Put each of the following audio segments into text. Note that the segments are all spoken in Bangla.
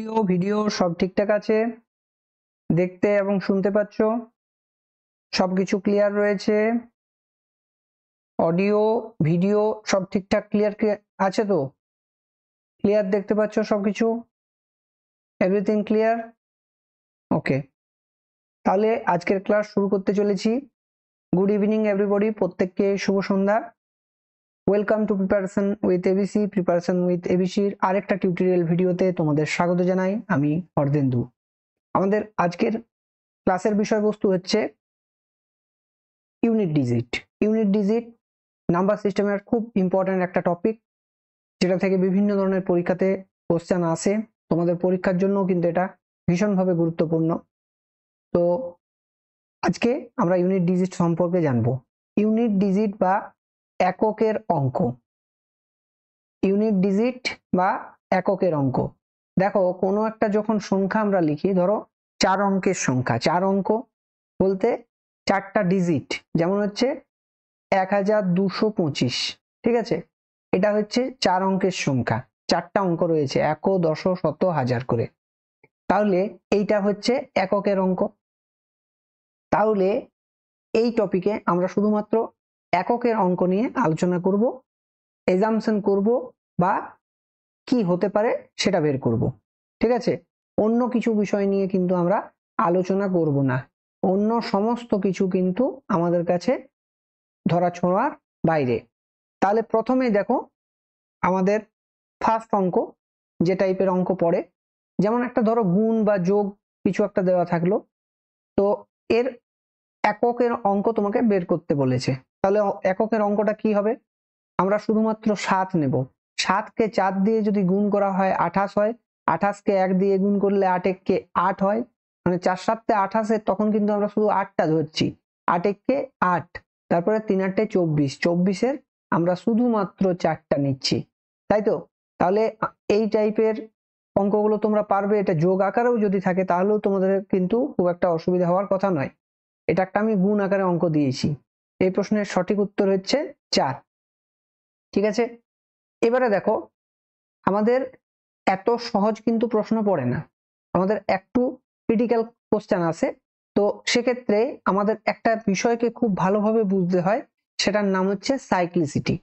অডিও ভিডিও সব ঠিকঠাক আছে? দেখতে এবং শুনতে পাচ্ছ? সবকিছু ক্লিয়ার রয়েছে? অডিও ভিডিও সব ঠিকঠাক ক্লিয়ার আছে তো? ক্লিয়ার দেখতে পাচ্ছ সবকিছু? Everything clear? ওকে, তাহলে আজকের ক্লাস শুরু করতে চলেছি। গুড ইভিনিং এভরিবডি, প্রত্যেককে শুভ সন্ধ্যা। Welcome to preparation with ABC. Preparation with এবিসির আরেকটা টিউটোরিয়াল ভিডিওতে তোমাদের স্বাগত জানাই। আমি হরদেন্দু। আমাদের আজকের ক্লাসের বিষয়বস্তু হচ্ছে unit digit. Unit digit number সিস্টেমের খুব ইম্পর্ট্যান্ট একটা টপিক, যেটা থেকে বিভিন্ন ধরনের পরীক্ষাতে কোশ্চেন আসে। তোমাদের পরীক্ষার জন্য কিন্তু এটা ভীষণভাবে গুরুত্বপূর্ণ। তো আজকে আমরা ইউনিট ডিজিট সম্পর্কে জানবো। ইউনিট ডিজিট বা এককের অঙ্ক। ইউনিট ডিজিট বা এককের অঙ্ক। দেখো, কোনো একটা যখন সংখ্যা আমরা লিখি, ধরো 4 অঙ্কের সংখ্যা, 4 অঙ্ক বলতে 4টা ডিজিট, যেমন হচ্ছে 1225, ঠিক আছে? এটা হচ্ছে 4 অঙ্কের সংখ্যা, 4টা অঙ্ক রয়েছে, 1, 10, 100, 1000 করে। তাহলে এইটা হচ্ছে এককের অঙ্ক। তাহলে এই টপিকে আমরা শুধুমাত্র এককের অঙ্ক নিয়ে আলোচনা করব, এজাম্পশন করব বা কি হতে পারে সেটা বের করব, ঠিক আছে? অন্য কিছু বিষয় নিয়ে কিন্তু আমরা আলোচনা করব না। অন্য সমস্ত কিছু কিন্তু আমাদের কাছে ধরাছোঁয়ার বাইরে। তাহলে প্রথমেই দেখো, আমাদের ফার্স্ট অঙ্ক যে টাইপের অঙ্ক পড়ে, যেমন একটা ধরো গুণ বা যোগ কিছু একটা দেওয়া থাকলো, তো এর এককের অঙ্ক তোমাকে বের করতে বলেছে। তাহলে এককের অঙ্কটা কি হবে? আমরা শুধুমাত্র 7 নেব। 7কে 4 দিয়ে যদি গুণ করা হয় 28 হয়, 28কে 1 দিয়ে গুণ করলে 8 একে 8 হয়, মানে 4 7 28, তখন কিন্তু আমরা শুধু 8টা ধরছি। 8 একে 8, তারপরে 3 8 24, 24-এর আমরা শুধুমাত্র 4টা নিচ্ছি, তাই তো? তাহলে এই টাইপের অঙ্কগুলো তোমরা পারবে। এটা যোগ আকারেও যদি থাকে তাহলেও তোমাদের কিন্তু খুব একটা অসুবিধা হওয়ার কথা নয়। এটা একটা আমি গুণ আকারে অঙ্ক দিয়েছি। এই প্রশ্নের সঠিক উত্তর হচ্ছে 4, ঠিক আছে? এবারে দেখো, আমাদের এত সহজ কিন্তু প্রশ্ন পড়ে না, আমাদের একটু ক্রিটিক্যাল কোশ্চেন আসে। তো সেক্ষেত্রে আমাদের একটা বিষয়কে খুব ভালোভাবে বুঝতে হয়, সেটার নাম হচ্ছে সাইক্লিসিটি।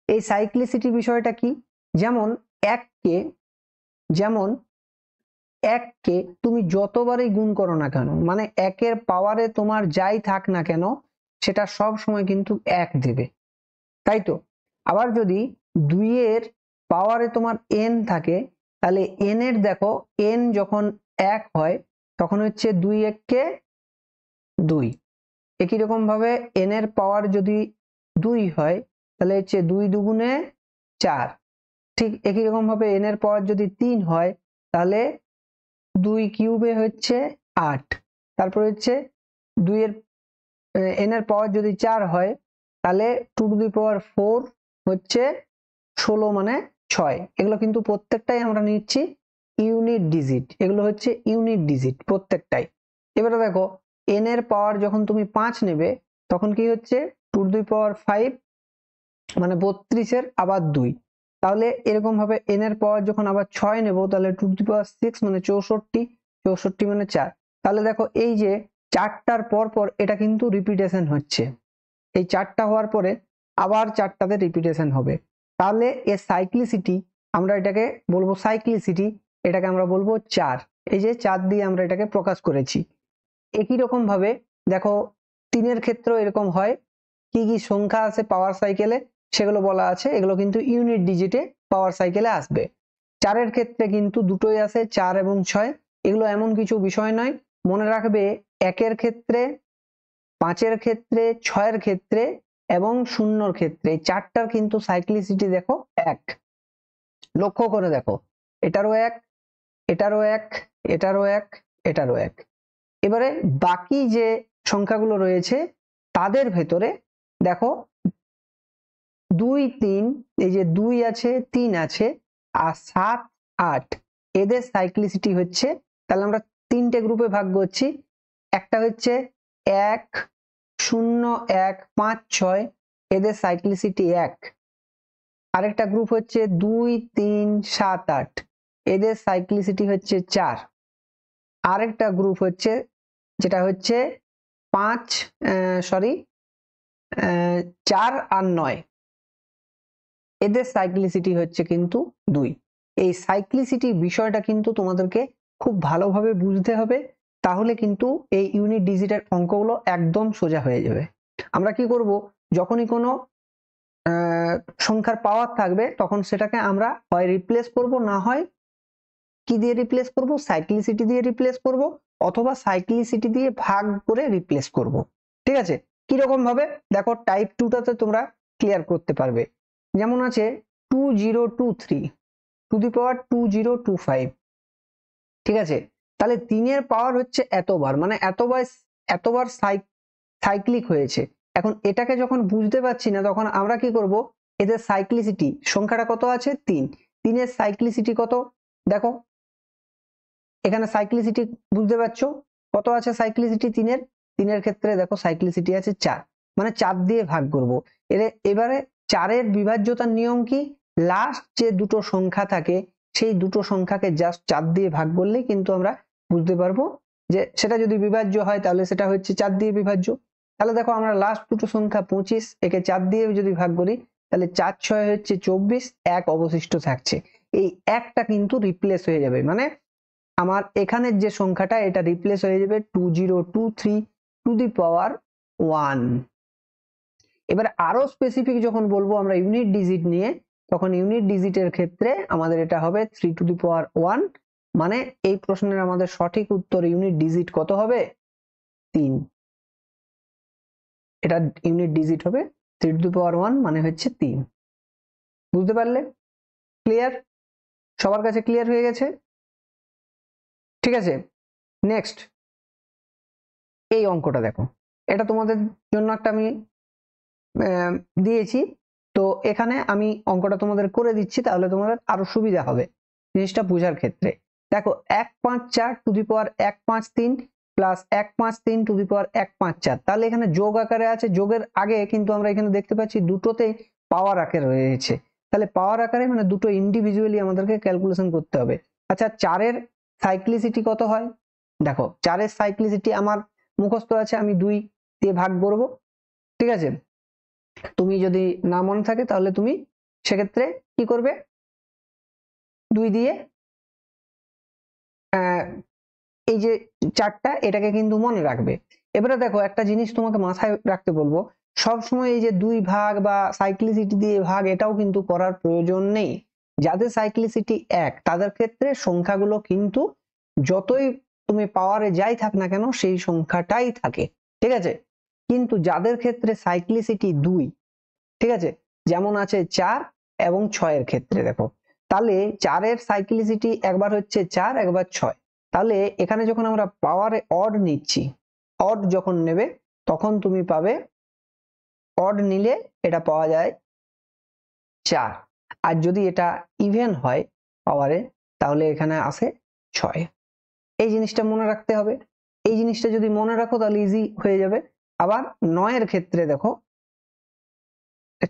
এই সাইক্লিসিটি বিষয়টা কি? যেমন এককে তুমি যতবারই গুণ করো না কেন, মানে একের পাওয়ারে তোমার যাই থাক না কেন, সেটা সব সময় কিন্তু 1 দেবে, তাই তো? আবার যদি 2 এর পাওয়ারে তোমার n থাকে, তাহলে n এর দেখো n যখন 1 হয় তখন হচ্ছে 2 1-কে 2। একই রকম ভাবে n এর পাওয়ার যদি 2 হয় তাহলে হচ্ছে 2 2 4। ঠিক একই রকম ভাবে n এর পাওয়ার যদি 3 হয় তাহলে 2 কিউবে হচ্ছে 8। তারপর হচ্ছে 2 এর n এর পাওয়ার যদি 4 হয় তাহলে 2 টু দি পাওয়ার 4 হচ্ছে 16, মানে 6। এগুলো কিন্তু প্রত্যেকটাই আমরা নিচ্ছি ইউনিট ডিজিট, এগুলো হচ্ছে ইউনিট ডিজিট প্রত্যেকটাই। এবারে দেখো, n এর পাওয়ার যখন তুমি 5 নেবে তখন কি হচ্ছে 2 টু দি পাওয়ার 5, মানে 32-এর আবার 2। তাহলে এরকম ভাবে n এর পাওয়ার যখন আবার 6 নেব তাহলে 2 টু দি পাওয়ার 6, মানে 64, 64 মানে 4। তাহলে দেখো, এই যে 4টার পর পর এটা কিন্তু রিপিটেশন হচ্ছে, এই 4টা হওয়ার পরে আবার 4টাতে রিপিটেশন হবে। তাহলে এর সাইক্লিসিটি আমরা এটাকে বলবো সাইক্লিসিটি, এটাকে আমরা বলবো 4। এই যে 4 দিয়ে আমরা এটাকে প্রকাশ করেছি। একই রকম ভাবে দেখো, 3-এর ক্ষেত্রেও এরকম হয়। কি কি সংখ্যা আছে পাওয়ার সাইকেলে সেগুলো বলা আছে, এগুলো কিন্তু ইউনিট ডিজিটে পাওয়ার সাইকেলে আসবে। 4-এর ক্ষেত্রে কিন্তু দুটোই আছে, 4 এবং 6। এগুলো এমন কিছু বিষয় নয়, মনে রাখবে 1-এর ক্ষেত্রে, 5-এর ক্ষেত্রে, 6-এর ক্ষেত্রে এবং 0-এর ক্ষেত্রে 4টার কিন্তু সাইক্লিসিটি দেখো 1। লক্ষ্য করে দেখো, এটারও 1, এটারও 1, এটারও 1, এটারও 1। এবারে বাকি যে সংখ্যাগুলো রয়েছে তাদের ভেতরে দেখো 2 3, এই যে 2 আছে, 3 আছে, আর 7 8, এদের সাইক্লিসিটি হচ্ছে, তাহলে আমরা 3টে গ্রুপে ভাগ করছি। একটা হচ্ছে 1 0 1 5 6, এদের সাইক্লিসিটি 1। আরেকটা গ্রুপ হচ্ছে 2 3 7 8, এদের সাইক্লিসিটি হচ্ছে 4। আরেকটা গ্রুপ হচ্ছে যেটা হচ্ছে 5 4 আর 9, এদের সাইক্লিসিটি হচ্ছে কিন্তু 2। এই সাইক্লিসিটি বিষয়টা কিন্তু তোমাদেরকে খুব ভালোভাবে বুঝতে হবে, তাহলে কিন্তু এই ইউনিট ডিজিটের অঙ্কগুলো একদম সোজা হয়ে যাবে। আমরা কি করব, যখনই কোনো সংখ্যার পাওয়ার থাকবে তখন সেটাকে আমরা হয় রিপ্লেস করব, না হয় কি দিয়ে রিপ্লেস করব, সাইক্লিসিটি দিয়ে রিপ্লেস করব, অথবা সাইক্লিসিটি দিয়ে ভাগ করে রিপ্লেস করব। ঠিক আছে, কিরকম ভাবে দেখো, টাইপ 2টাতে তোমরা ক্লিয়ার করতে পারবে। যেমন আছে 2023 টু দি পাওয়ার 2025, ঠিক আছে, তাহলে 3 এর পাওয়ার হচ্ছে এতবার, মানে এতবার সাইক্লিক হয়েছে। এখন এটাকে যখন বুঝতে পারছি না, তখন আমরা কি করব, এদের সাইক্লিসিটি সংখ্যাটা কত আছে 3, 3 এর সাইক্লিসিটি কত দেখো, এখানে সাইক্লিসিটি বুঝতে পারছো কত আছে, সাইক্লিসিটি 3 এর ক্ষেত্রে দেখো সাইক্লিসিটি আছে 4, মানে 4 দিয়ে ভাগ করব। এবারে 4-এর বিভাজ্যতার নিয়ম কি, লাস্ট যে দুটো সংখ্যা থাকে সেই দুটো সংখ্যাকে জাস্ট 4 দিয়ে ভাগ করলেই কিন্তু আমরা বুঝতে পারবো যে সেটা যদি বিভাজ্য হয় তাহলে সেটা হচ্ছে 4 দিয়ে বিভাজ্য। তাহলে দেখো আমরা লাস্ট দুটো সংখ্যা 25, একে 4 দিয়ে যদি ভাগ করি তাহলে 4 6 হচ্ছে 24, 1 অবশিষ্ট থাকছে। এই একটা কিন্তু রিপ্লেস হয়ে যাবে, মানে আমার এখানের যে সংখ্যাটা এটা রিপ্লেস হয়ে যাবে 2023 টু দি পাওয়ার 1। এবার আরো স্পেসিফিক যখন বলবো আমরা ইউনিট ডিজিট নিয়ে, তখন ইউনিট ডিজিটের ক্ষেত্রে আমাদের এটা হবে 3 টু দি পাওয়ার 1, মানে এই প্রশ্নের আমাদের সঠিক উত্তর ইউনিট ডিজিট কত হবে 3। এটা ইউনিট ডিজিট হবে 3 টু দি পাওয়ার 1, মানে হচ্ছে 3। বুঝতে পারলে? ক্লিয়ার? সবার কাছে ক্লিয়ার হয়ে গেছে? ঠিক আছে, নেক্সট এই অঙ্কটা দেখো, এটা তোমাদের জন্য একটা আমি দিয়েছি, তো এখানে আমি অঙ্কটা তোমাদের করে দিচ্ছি, তাহলে তোমাদের আরো সুবিধা হবে জিনিসটা বোঝার ক্ষেত্রে। দেখো 154 to the power 153 plus 153 to the power 154, তাহলে এখানে যোগ আকারে আছে, যোগের আগে কিন্তু আমরা এখানে দেখতে পাচ্ছি দুটোতেই পাওয়ার আকারে রয়েছে, তাহলে পাওয়ার আকারে মানে দুটো ইন্ডিভিজুয়ালি আমাদেরকে ক্যালকুলেশন করতে হবে। আচ্ছা 4-এর সাইক্লিসিটি কত হয়, দেখো 4-এর সাইক্লিসিটি আমার মুখস্থ আছে, আমি 2 দিয়ে ভাগ করব। ঠিক আছে, তুমি যদি না মনে থাকে তাহলে তুমি সেক্ষেত্রে কি করবে, 2 দিয়ে এই যে 4টা এটাকে কিন্তু মনে রাখবে। এবারে দেখো একটা জিনিস তোমাকে মাথায় রাখতে বলবো, সব সময় এই যে 2 ভাগ বা সাইক্লিসিটি দিয়ে ভাগ এটাও কিন্তু করার প্রয়োজন নেই। যাদের সাইক্লিসিটি 1 তাদের ক্ষেত্রে সংখ্যাগুলো কিন্তু যতই তুমি পাওয়ারে যাই থাক না কেন সেই সংখ্যাটাই থাকে। ঠিক আছে, কিন্তু যাদের ক্ষেত্রে সাইক্লিসিটি 2, ঠিক আছে, যেমন আছে 4 এবং 6-এর ক্ষেত্রে দেখো, তাহলে 4-এর সাইক্লিসিটি একবার হচ্ছে 4, একবার 6, তাহলে এখানে যখন আমরা পাওয়ারে অড নিচ্ছি, অড যখন নেবে তখন তুমি পাবে, অড নিলে এটা পাওয়া যায় 4, আর যদি এটা ইভেন হয় পাওয়ারে তাহলে এখানে আসে 6। এই জিনিসটা মনে রাখতে হবে, এই জিনিসটা যদি মনে রাখো তাহলে ইজি হয়ে যাবে। আবার 9-এর ক্ষেত্রে দেখো,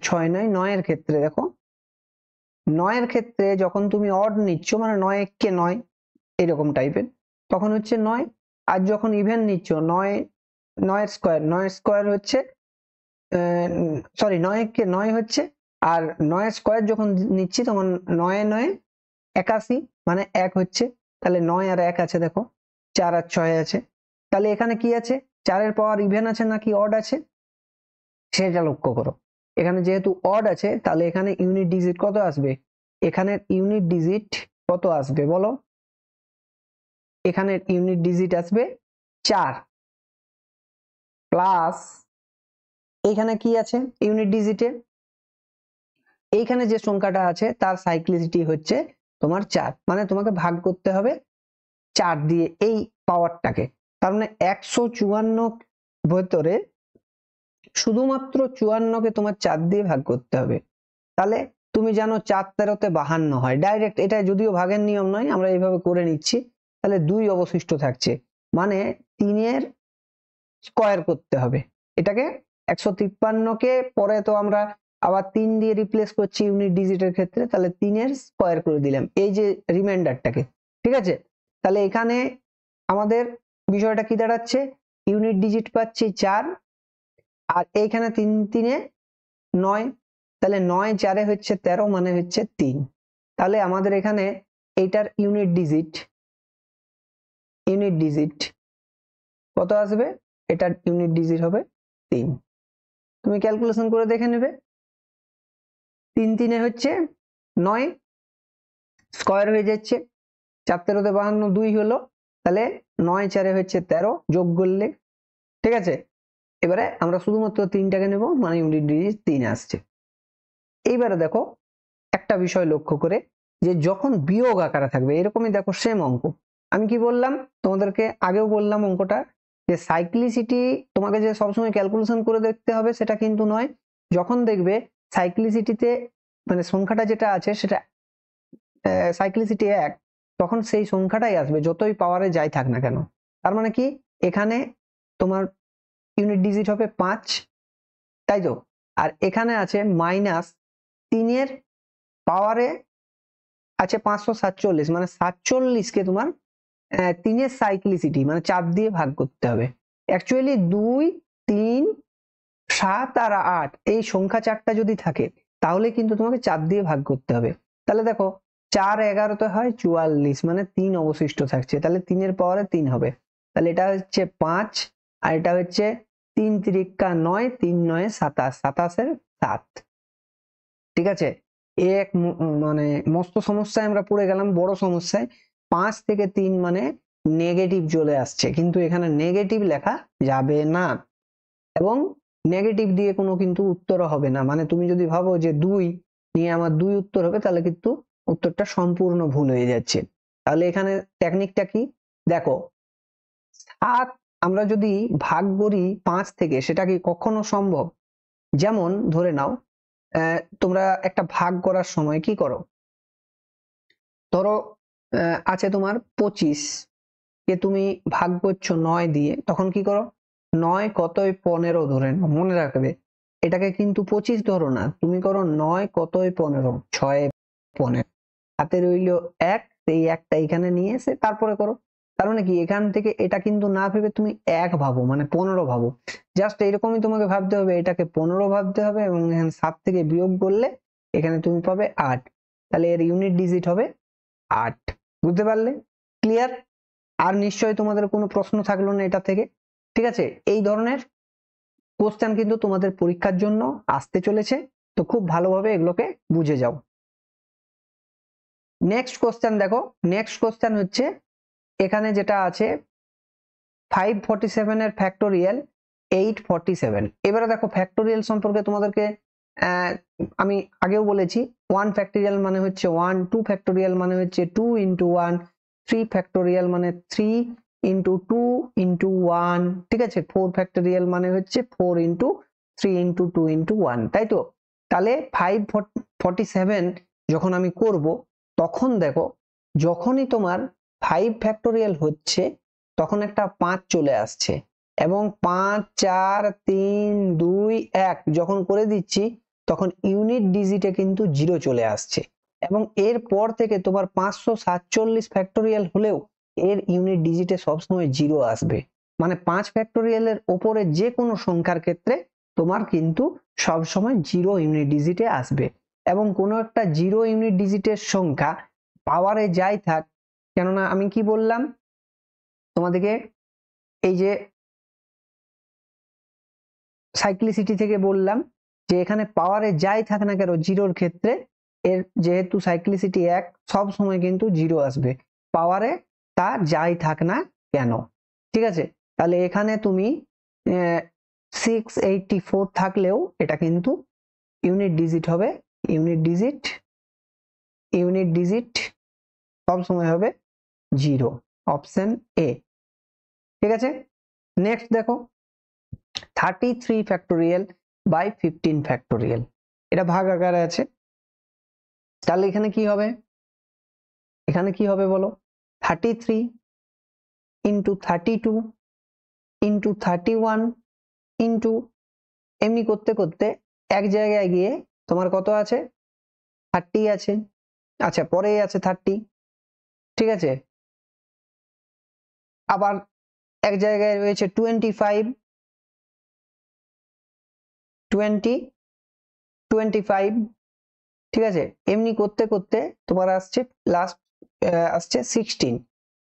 6 নয়, 9-এর ক্ষেত্রে দেখো, 9-এর ক্ষেত্রে যখন তুমি অড নিচ্ছ মানে 9 কে 9 এরকম টাইপের, তখন হচ্ছে 9, আর যখন ইভেন নিচ্ছ 9 9 স্কয়ার, 9 স্কয়ার হচ্ছে সরি 9 কে 9 হচ্ছে, আর 9 স্কয়ার যখন নিচ্ছি তখন 9 9 81, মানে 1 হচ্ছে, তাহলে 9 আর 1 আছে দেখো, 4 আর 6 আছে, তাহলে এখানে কি আছে, 4-এর পাওয়ার ইভেন আছে নাকি অড আছে সেটা লক্ষ্য করো। এখানে যেহেতু অড আছে তাহলে এখানে ইউনিট ডিজিট কত আসবে, এখানের ইউনিট ডিজিট কত আসবে বলো, এখানের ইউনিট ডিজিট আসবে 4 প্লাস এইখানে কি আছে ইউনিট ডিজিটে, এইখানে যে সংখ্যাটা আছে তার সাইক্লিসিটি হচ্ছে তোমার 4, মানে তোমাকে ভাগ করতে হবে 4 দিয়ে এই পাওয়ারটাকে, তার মানে 154 ভেতরে শুধুমাত্র 54কে তোমার 4 দিয়ে ভাগ করতে হবে। তাহলে তুমি জানো 4 13 52 হয় ডাইরেক্ট, এটা যদিও ভাগের নিয়ম নয় আমরা এইভাবে করে নিচ্ছি, তাহলে 2 অবশিষ্ট থাকছে, মানে 3-এর স্কয়ার করতে হবে এটাকে। 153কে পরে তো আমরা আবার 3 দিয়ে রিপ্লেস করছি ইউনিট ডিজিটের ক্ষেত্রে, তাহলে 3 এর স্কয়ার করে দিলাম এই যে রিমাইন্ডারটাকে। ঠিক আছে, তাহলে এখানে আমাদের বিষয়টা কি দাঁড়াচ্ছে, ইউনিট ডিজিট পাচ্ছি 4 আর এইখানে 3 3 9, তাহলে 9 4 হচ্ছে 13 মানে হচ্ছে 3। তাহলে আমাদের এখানে এইটার ইউনিট ডিজিট কত আসবে, এটার ইউনিট ডিজিট হবে 3। তুমি ক্যালকুলেশন করে দেখে নেবে। 3 3 হচ্ছে 9, স্কয়ার হয়ে যাচ্ছে 4 13 52 2 হলো, তাহলে 9 4 হচ্ছে 13 যোগ করলে। ঠিক আছে, এবারে আমরা শুধুমাত্র 3টাকে নেব, মানে ইউনিট ডিজিট 3 আসছে। এইবারে দেখো একটা বিষয় লক্ষ্য করে, যে যখন বিয়োগ আকারে থাকবে এরকমই দেখো সেম অঙ্ক, আমি কি বললাম তোমাদেরকে আগেও বললাম অঙ্কটা, যে সাইক্লিসিটি তোমাকে যে সবসময় ক্যালকুলেশন করে দেখতে হবে সেটা কিন্তু নয়। যখন দেখবে সাইক্লিসিটিতে মানে সংখ্যাটা যেটা আছে সেটা সাইক্লিসিটি 1, তখন সেই সংখ্যাটাই আসবে যতই পাওয়ারে যাই থাক না কেন। তার মানে কি এখানে তোমার ইউনিট ডিজিট হবে 5, তাই তো, আর এখানে আছে -3 এর পাওয়ারে আছে 547, মানে 47কে তোমার 3 এর সাইক্লিসিটি মানে 4 দিয়ে ভাগ করতে হবে। অ্যাকচুয়ালি 2 3 7 আর 8 এই সংখ্যা চারটা যদি থাকে তাহলে কিন্তু তোমাকে 4 দিয়ে ভাগ করতে হবে। তাহলে দেখো 4 11 হয় 44, মানে 3 অবশিষ্ট থাকছে, তাহলে 3 এর পাওয়ারে 3 হবে, তাহলে এটা হচ্ছে 5 আর এটা হচ্ছে 3 3 9, 3 9 27, 27 এর 7। ঠিক আছে, এক মানে মস্ত সমস্যায় আমরা পড়ে গেলাম, বড় সমস্যায়। 5 থেকে 3 মানে নেগেটিভ চলে আসছে, কিন্তু এখানে নেগেটিভ লেখা যাবে না, এবং নেগেটিভ দিয়ে কোনো কিন্তু উত্তর হবে না। মানে তুমি যদি ভাবো যে 2 নিয়ে আমার 2 উত্তর হবে, তাহলে কিন্তু উত্তরটা সম্পূর্ণ ভুল হয়ে যাচ্ছে। তাহলে এখানে টেকনিকটা কি দেখো, 7 আমরা যদি ভাগ করি 5 থেকে, সেটা কি কখনো সম্ভব? যেমন ধরে নাও তোমরা একটা ভাগ করার সময় কি করো, ধরো আছে তোমার 25 কে তুমি ভাগ করছো 9 দিয়ে, তখন কি করো, 9 কতই 15 ধরে নাও, মনে রাখবে এটাকে কিন্তু 25 ধরো না, তুমি করো 9 কতই 15, 6 15, হাতে রইল 1, সেই একটা এখানে নিয়ে এসে তারপরে করো। তার মানে কি এখান থেকে এটা কিন্তু না ভেবে তুমি 1 ভাবো, মানে 15 ভাবো, জাস্ট এরকমই তোমাকে ভাবতে হবে, এটাকে 15 ভাবতে হবে, এবং এখানে 7 থেকে বিয়োগ করলে এখানে তুমি পাবে 8, তাহলে এর ইউনিট ডিজিট হবে 8। বুঝতে পারলে? ক্লিয়ার? আর নিশ্চয়ই তোমাদের কোনো প্রশ্ন থাকলো না এটা থেকে। ঠিক আছে, এই ধরনের কোশ্চেন কিন্তু তোমাদের পরীক্ষার জন্য আসতে চলেছে, তো খুব ভালোভাবে এগুলোকে বুঝে যাও। নেক্সট কোশ্চেন দেখো, নেক্সট কোশ্চেন হচ্ছে এখানে যেটা আছে 547 এর ফ্যাক্টোরিয়াল 847। এবারে দেখো ফ্যাক্টোরিয়াল সম্পর্কে তোমাদেরকে আমি আগেও বলেছি, 1 ফ্যাক্টোরিয়াল মানে হচ্ছে 1, 2 ফ্যাক্টোরিয়াল মানে হচ্ছে 2 into 1, 3 ফ্যাক্টোরিয়াল মানে 3 into 2 into 1, ঠিক আছে, 4 ফ্যাক্টোরিয়াল মানে হচ্ছে 4 into 3 into 2 into 1, তাই তো। তাহলে 547 যখন আমি করব, তখন দেখো যখনই তোমার 5 ফ্যাক্টোরিয়াল হচ্ছে তখন একটা 5 চলে আসছে, এবং 5 4 3 2 1 যখন করে দিচ্ছি তখন ইউনিট ডিজিটে কিন্তু 0 চলে আসছে, এবং এর পর থেকে তোমার 547 ফ্যাক্টোরিয়াল হলেও এর ইউনিট ডিজিটে সবসময় 0 আসবে। মানে 5 ফ্যাক্টোরিয়ালের উপরে যে কোনো সংখ্যার ক্ষেত্রে তোমার কিন্তু সবসময় 0 ইউনিট ডিজিটে আসবে, এবং কোনো একটা 0 ইউনিট ডিজিটের সংখ্যা পাওয়ারে যাই থাক, কেননা আমি কি বললাম তোমাদেরকে, এই যে সাইক্লিসিটি থেকে বললাম যে এখানে পাওয়ারে যাই থাক না কেন 0-র ক্ষেত্রে, এর যেহেতু সাইক্লিসিটি 1, সব সময় কিন্তু 0 আসবে পাওয়ারে, তা যাই থাক না কেন। ঠিক আছে, তাহলে এখানে তুমি 684 থাকলেও এটা কিন্তু ইউনিট ডিজিট হবে, ইউনিট ডিজিট সব সময় হবে 0, অপশন এ। ঠিক আছে, নেক্সট দেখো 33 ফ্যাক্টোরিয়াল বাই 15 ফ্যাক্টোরিয়াল, এটা ভাগ আকারে আছে, তাহলে এখানে কি হবে, এখানে কি হবে বলো, 33 ইন্টু 32 ইন্টু 31 ইন্টু, এমনি করতে করতে এক জায়গায় গিয়ে তোমার কত আছে? 30 আছে। আচ্ছা, পরেই আছে 30, ঠিক আছে। আবার এক জায়গায় রয়েছে 25, 25, ঠিক আছে। এমনি করতে করতে তোমার আসছে লাস্ট, আসছে 16,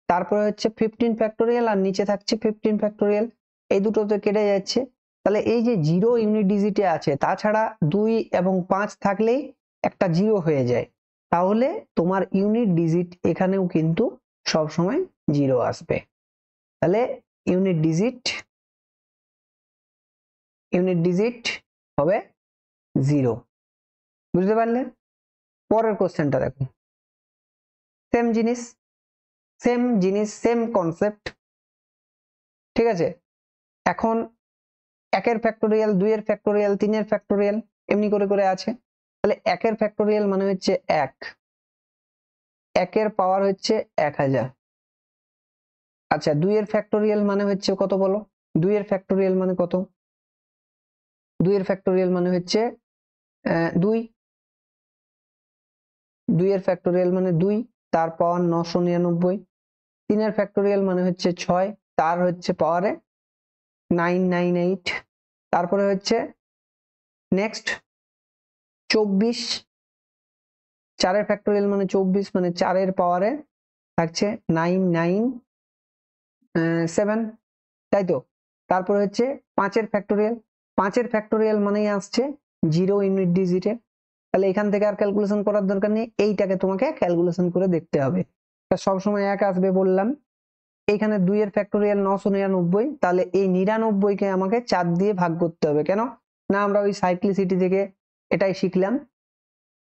তারপরে হচ্ছে 15 ফ্যাক্টোরিয়াল, আর নিচে থাকছে 15 ফ্যাক্টোরিয়াল। এই দুটো তো কেটে যাচ্ছে। তাহলে এই যে 0 ইউনিট ডিজিটে আছে, তাছাড়া 2 এবং 5 থাকলেই একটা 0 হয়ে যায়, তাহলে তোমার ইউনিট ডিজিট এখানেও কিন্তু সব সময় 0 আসবে। তাহলে ইউনিট ডিজিট হবে 0। বুঝতে পারলে? পরের কোশ্চেনটা দেখো, সেম জিনিস সেম কনসেপ্ট, ঠিক আছে। এখন 1 এর ফ্যাক্টোরিয়াল, 2 এর ফ্যাক্টোরিয়াল, 3 এর ফ্যাক্টোরিয়াল, এমনি করে করে আছে। তাহলে 1 এর ফ্যাক্টোরিয়াল মানে হচ্ছে 1 এর পাওয়ার হচ্ছে 1000। আচ্ছা, 2 এর ফ্যাক্টোরিয়াল মানে হচ্ছে কত বলো? 2 এর ফ্যাক্টোরিয়াল মানে কত? 2 এর ফ্যাক্টোরিয়াল মানে হচ্ছে 2। 2 এর ফ্যাক্টোরিয়াল মানে 2, তার পাওয়ার 999। 3 এর ফ্যাক্টোরিয়াল মানে হচ্ছে 6, তার হচ্ছে পাওয়ারে 998। তারপরে হচ্ছে নেক্সট 24, 4 এর ফ্যাক্টোরিয়াল মানে 24, মানে 4 এর পাওয়ারে থাকছে 997, তাই তো। তারপরে হচ্ছে 5 এর ফ্যাক্টোরিয়াল, 5 এর ফ্যাক্টোরিয়াল মানেই আসছে 0 ইউনিট ডিজিটে। তাহলে এখান থেকে আর ক্যালকুলেশন করার দরকার নেই, এইটাকে তোমাকে ক্যালকুলেশন করে দেখতে হবে। সবসময় 1 আসবে বললাম। এইখানে 2 এর ফ্যাক্টোরিয়াল 999, তাহলে এই 99 কে আমাকে 4 দিয়ে ভাগ করতে হবে। কেন না, আমরা ওই সাইক্লিসিটি থেকে এটাই শিখলাম।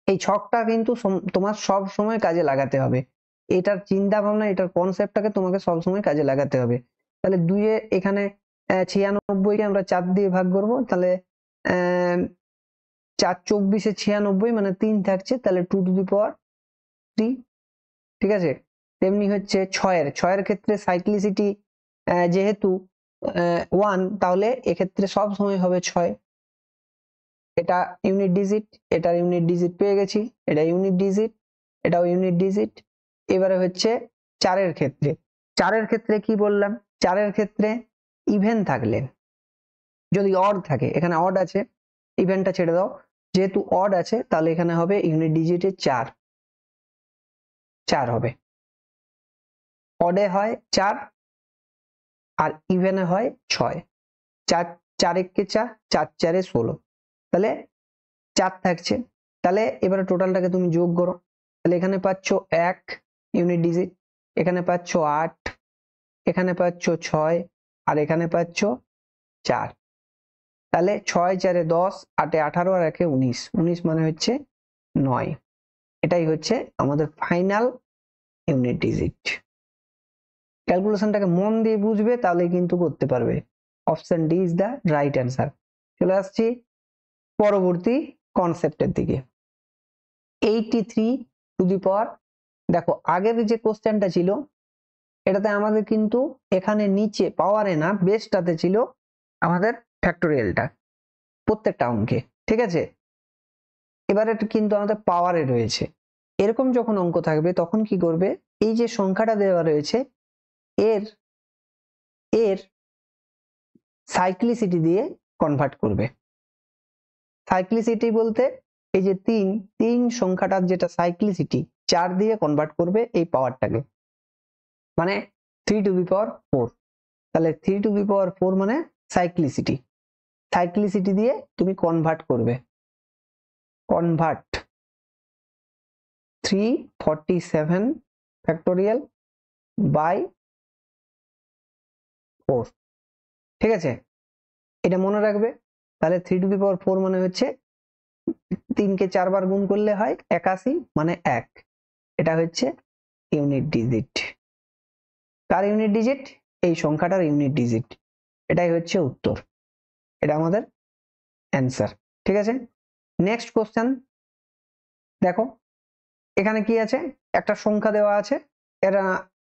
এই ছকটা কিন্তু তোমার সব সময় কাজে লাগাতে হবে, এটার চিন্তা ভাবনা, এটার কনসেপ্টটাকে তোমাকে সব সময় কাজে লাগাতে হবে। তাহলে 2 এ এখানে 96 কে আমরা 4 দিয়ে ভাগ করব, তাহলে 4 24 96, মানে 3 থাকছে, তাহলে 2 টু দি পাওয়ার 3, ঠিক আছে। তেমনি হচ্ছে 6 এর ক্ষেত্রে সাইক্লিসিটি যেহেতু 1, তাহলে এক্ষেত্রে সব সময় হবে 6। এটা ইউনিট ডিজিট, এটার ইউনিট ডিজিট পেয়ে গেছি, এটা ইউনিট ডিজিট, এটাও ইউনিট ডিজিট। এবারে হচ্ছে 4 এর ক্ষেত্রে, 4 এর ক্ষেত্রে কি বললাম? 4 এর ক্ষেত্রে ইভেন থাকলে, যদি অড থাকে, এখানে অড আছে, ইভেনটা ছেড়ে দাও, যেহেতু অড আছে তাহলে এখানে হবে ইউনিট ডিজিটে 4 হবে। অডে হয় 4 আর ইভেনে হয় 6। 4 4 1 কে 4, 4 4 এ 16, তাহলে 4 থাকছে। তাহলে এবারে টোটালটাকে তুমি যোগ করো, তাহলে এখানে পাচ্ছ 1 ইউনিট ডিজিট, এখানে পাচ্ছ 8, এখানে পাচ্ছ 6, আর এখানে পাচ্ছ 4। তাহলে 6 4 এ 10, 8 এ 18, আর 1 এ 19, 19 মানে হচ্ছে 9। এটাই হচ্ছে আমাদের ফাইনাল ইউনিট ডিজিট। ক্যালকুলেশনটাকে মন দিয়ে বুঝবে, তাহলে কিন্তু করতে পারবে। Option D is the right answer. চলে আসছি পরবর্তী কনসেপ্টের দিকে। 83 টু দি পাওয়ার, দেখো আগের যে কোশ্চেনটা ছিল এটাতে আমাদের কিন্তু এখানে নিচে পাওয়ারে না, বেসটাতে ছিল আমাদের ফ্যাক্টোরিয়ালটা প্রত্যেকটা অঙ্কে, ঠিক আছে। এবারে কিন্তু আমাদের পাওয়ারে রয়েছে। এরকম যখন অঙ্ক থাকবে তখন কি করবে, এই যে সংখ্যাটা দেওয়া রয়েছে এর এর সাইক্লিসিটি দিয়ে কনভার্ট করবে। সাইক্লিসিটি বলতে এই যে 3 সংখ্যাটার যেটা সাইক্লিসিটি 4 দিয়ে কনভার্ট করবে এই পাওয়ারটাকে, মানে 3 টু দি পাওয়ার 4। তাহলে 3 টু দি পাওয়ার 4 মানে সাইক্লিসিটি দিয়ে তুমি কনভার্ট করবে। কনভার্ট 347 ফ্যাক্টোরিয়াল বাই 4, ঠিক আছে, এটা মনে রাখবে। তাহলে 3 টু দি পাওয়ার 4 মানে হচ্ছে 3 কে 4 বার গুণ করলে হয় 81, মানে 1। এটা হচ্ছে ইউনিট ডিজিট। কার ইউনিট ডিজিট? এই সংখ্যাটার ইউনিট ডিজিট। এটাই হচ্ছে উত্তর, এটা আমাদের অ্যান্সার, ঠিক আছে। নেক্সট কোশ্চেন দেখো, এখানে কি আছে, একটা সংখ্যা দেওয়া আছে,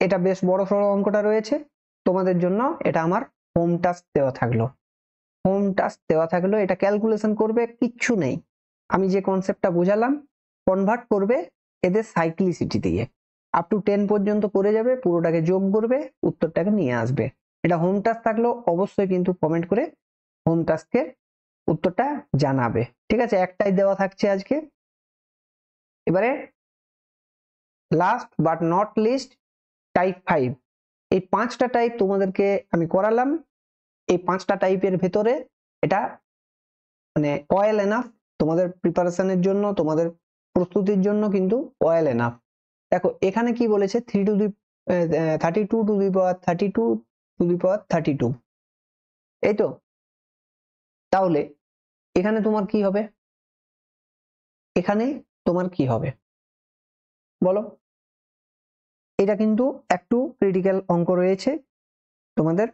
এটা বেশ বড় সড়ো অঙ্কটা রয়েছে তোমাদের জন্য। এটা আমার হোম টাস্ক দেওয়া থাকলো, এটা ক্যালকুলেশন করবে, কিচ্ছু নেই, আমি যে কনসেপ্টটা বোঝালাম, কনভার্ট করবে এদের সাইক্লিসিটি দিয়ে, আপ টু 10 পর্যন্ত করে যাবে, পুরোটাকে যোগ করবে, উত্তরটাকে নিয়ে আসবে। এটা হোম টাস্ক থাকলেও অবশ্যই কিন্তু কমেন্ট করে হোম টাস্কের উত্তরটা জানাবে। ঠিক আছে, একটাই দেওয়া থাকছে আজকে। এবারে last but not list, type 5। এই 5টা টাইপ তোমাদেরকে আমি করালাম। এই 5টা টাইপের ভেতরে এটা মানে অয়েল এনাফ তোমাদের প্রিপারেশনের জন্য, তোমাদের প্রস্তুতির জন্য কিন্তু অয়েল এনাফ। দেখো এখানে কি বলেছে, 3 to the 32 to the power 32 to the power 32, এই তো। তাহলে এখানে তোমার কি হবে, এখানে তোমার কি হবে বলো? এটা কিন্তু একটু ক্রিটিক্যাল অঙ্ক রয়েছে তোমাদের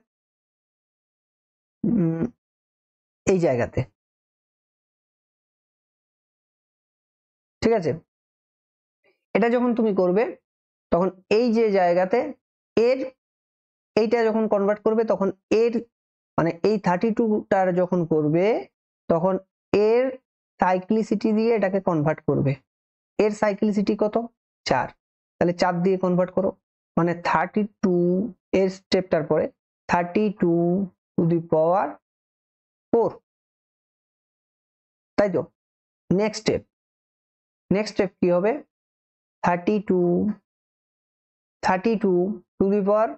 এই জায়গাতে। ঠিক আছে, এটা যখন তুমি করবে তখন এই যে জায়গাতে এর এইটা যখন কনভার্ট করবে তখন এর মানে এই 32টার যখন করবে তখন এর সাইক্লিসিটি দিয়ে এটাকে কনভার্ট করবে। এর সাইক্লিসিটি কত? 4। তাহলে 4 দিয়ে কনভার্ট করো, মানে 32 এর স্টেপটার পরে 32 টু দি পাওয়ার 4, তাই তো? নেক্সট স্টেপ কি হবে, 32 টু দি পাওয়ার,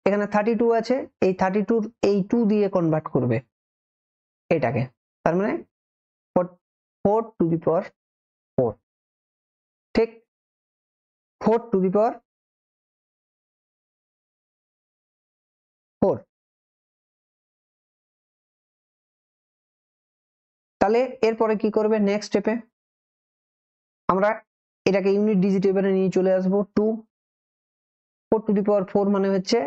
এখানে 32 আছে, এই 32 এই 2 দিয়ে কনভার্ট করবে এটাকে, তার মানে 4 টু দি পাওয়ার 4। ঠিক, 4 টু দি পাওয়ার 4। তাহলে এরপরে কি করবে, নেক্সট স্টেপে আমরা এটাকে ইউনিট ডিজিট এবারে নিয়ে চলে আসবো 2। 4 টু দি পাওয়ার 4 মানে হচ্ছে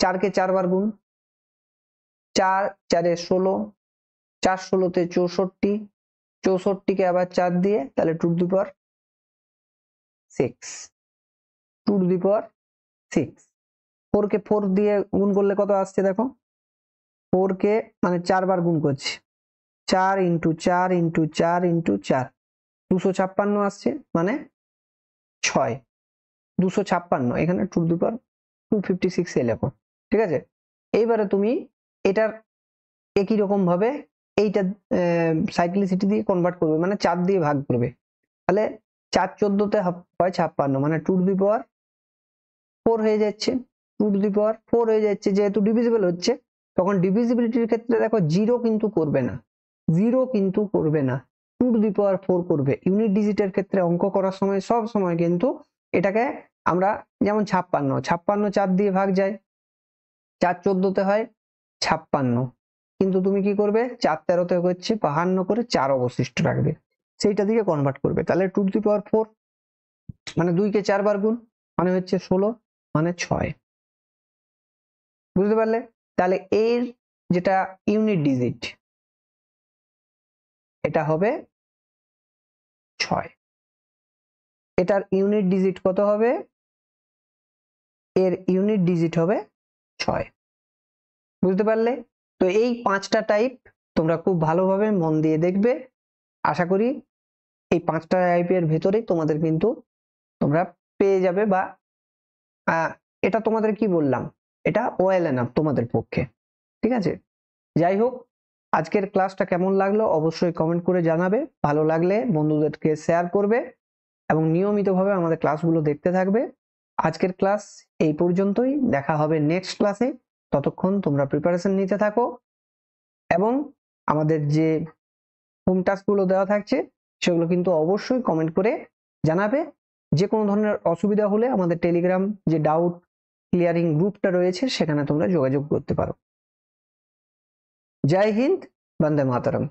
4 কে 4 বার গুণ, 4 4 16, 4 16 তে 64, 64 কে আবার 4 দিয়ে, তাহলে 2 two the power 6, 2 two the পাওয়ার 6। 4 কে 4 দিয়ে গুণ করলে কত আসছে দেখো, 4 কে মানে 4 বার গুণ করছি, 4 ইন্টু 4 ইন্টু 4 ইন্টু 4, 256 আসছে, মানে 6, 256, এখানে 2 টু দি পাওয়ার 256 এ লেখো। ঠিক আছে, এইবারে তুমি এটার একই রকম ভাবে এইটা সাইক্লিসিটি দিয়ে কনভার্ট করবে, মানে 4 দিয়ে ভাগ করবে, তাহলে 4 14 তে হয় 56, মানে 2 টু দি পাওয়ার 4 হয়ে যাচ্ছে, 2 টু দি পাওয়ার 4 হয়ে যাচ্ছে। যেহেতু ডিভিজিবল হচ্ছে তখন ডিভিজিবিলিটির ক্ষেত্রে দেখো 0 কিন্তু করবে না, 0 কিন্তু করবে না, 2 টু দি পাওয়ার 4 করবে। ইউনিট ডিজিটের ক্ষেত্রে অঙ্ক করার সময় সব সময় কিন্তু এটাকে আমরা, যেমন 56 4 দিয়ে ভাগ যায়, 4 14 তে হয় 56, কিন্তু তুমি কি করবে, 4 13 তে হচ্ছে 52 করে 4 অবশিষ্ট রাখবে, সেইটা দিয়ে কনভার্ট করবে। তাহলে 2 টু দি পাওয়ার 4 মানে 2 কে 4 বার গুণ, মানে হচ্ছে 16, মানে 6। বুঝতে পারলে? তাহলে এর যেটা ইউনিট ডিজিট এটা হবে 6। এটার ইউনিট ডিজিট কত হবে, এর ইউনিট ডিজিট হবে 6। বুঝতে পারলে? তো এই 5টা টাইপ তোমরা খুব ভালোভাবে মন দিয়ে দেখবে, আশা করি এই 5টা টাইপের ভেতরেই তোমাদের কিন্তু তোমরা পেয়ে যাবে, বা এটা তোমাদের কি বললাম, এটা ওয়েল এনাফ তোমাদের পক্ষে। ঠিক আছে, যাই হোক, আজকের ক্লাসটা কেমন লাগলো অবশ্যই কমেন্ট করে জানাবে, ভালো লাগলে বন্ধুদেরকে শেয়ার করবে এবং নিয়মিতভাবে আমাদের ক্লাসগুলো দেখতে থাকবে। আজকের ক্লাস এই পর্যন্তই, দেখা হবে নেক্সট ক্লাসে। ততক্ষণ তোমরা প্রিপারেশন নিতে থাকো এবং আমাদের যে হোম টাস্কগুলো দেওয়া থাকছে সেগুলো কিন্তু অবশ্যই কমেন্ট করে জানাবে। যে কোনো ধরনের অসুবিধা হলে আমাদের টেলিগ্রাম যে ডাউট ক্লিয়ারিং গ্রুপটা রয়েছে সেখানে তোমরা যোগাযোগ করতে পারো। জয় হিন্দ, বন্দে মাতরম।